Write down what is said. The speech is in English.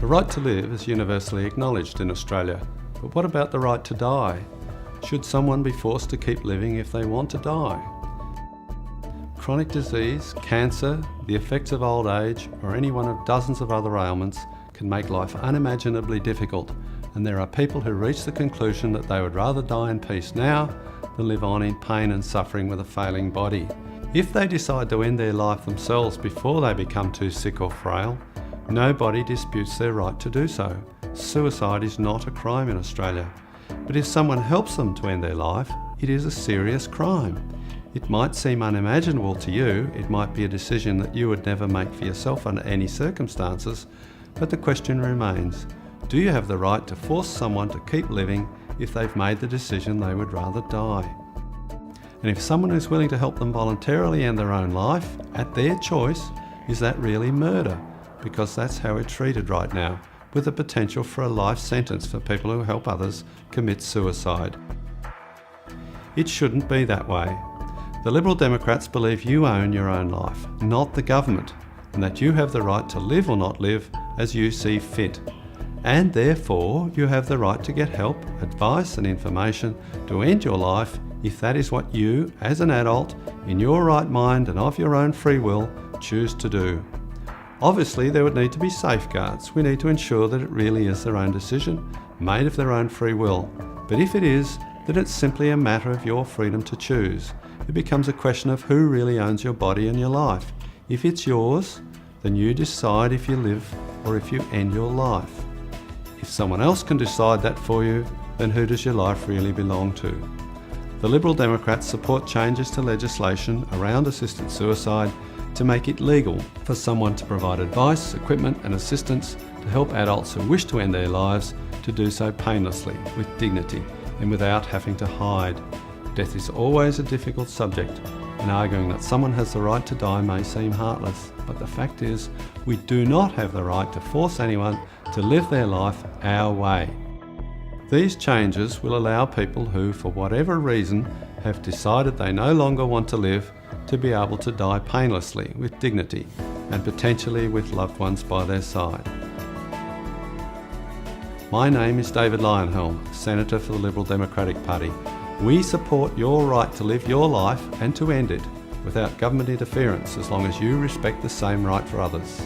The right to live is universally acknowledged in Australia, but what about the right to die? Should someone be forced to keep living if they want to die? Chronic disease, cancer, the effects of old age, or any one of dozens of other ailments can make life unimaginably difficult, and there are people who reach the conclusion that they would rather die in peace now than live on in pain and suffering with a failing body. If they decide to end their life themselves before they become too sick or frail, nobody disputes their right to do so. Suicide is not a crime in Australia. But if someone helps them to end their life, it is a serious crime. It might seem unimaginable to you, it might be a decision that you would never make for yourself under any circumstances, but the question remains, do you have the right to force someone to keep living if they've made the decision they would rather die? And if someone is willing to help them voluntarily end their own life, at their choice, is that really murder? Because that's how we're treated right now, with the potential for a life sentence for people who help others commit suicide. It shouldn't be that way. The Liberal Democrats believe you own your own life, not the government, and that you have the right to live or not live as you see fit. And therefore, you have the right to get help, advice and information to end your life if that is what you, as an adult, in your right mind and of your own free will, choose to do. Obviously, there would need to be safeguards. We need to ensure that it really is their own decision, made of their own free will. But if it is, then it's simply a matter of your freedom to choose. It becomes a question of who really owns your body and your life. If it's yours, then you decide if you live or if you end your life. If someone else can decide that for you, then who does your life really belong to? The Liberal Democrats support changes to legislation around assisted suicide to make it legal for someone to provide advice, equipment and assistance to help adults who wish to end their lives to do so painlessly, with dignity and without having to hide. Death is always a difficult subject, and arguing that someone has the right to die may seem heartless, but the fact is we do not have the right to force anyone to live their life our way. These changes will allow people who, for whatever reason, have decided they no longer want to live to be able to die painlessly, with dignity, and potentially with loved ones by their side. My name is David Leyonhjelm, Senator for the Liberal Democratic Party. We support your right to live your life and to end it without government interference, as long as you respect the same right for others.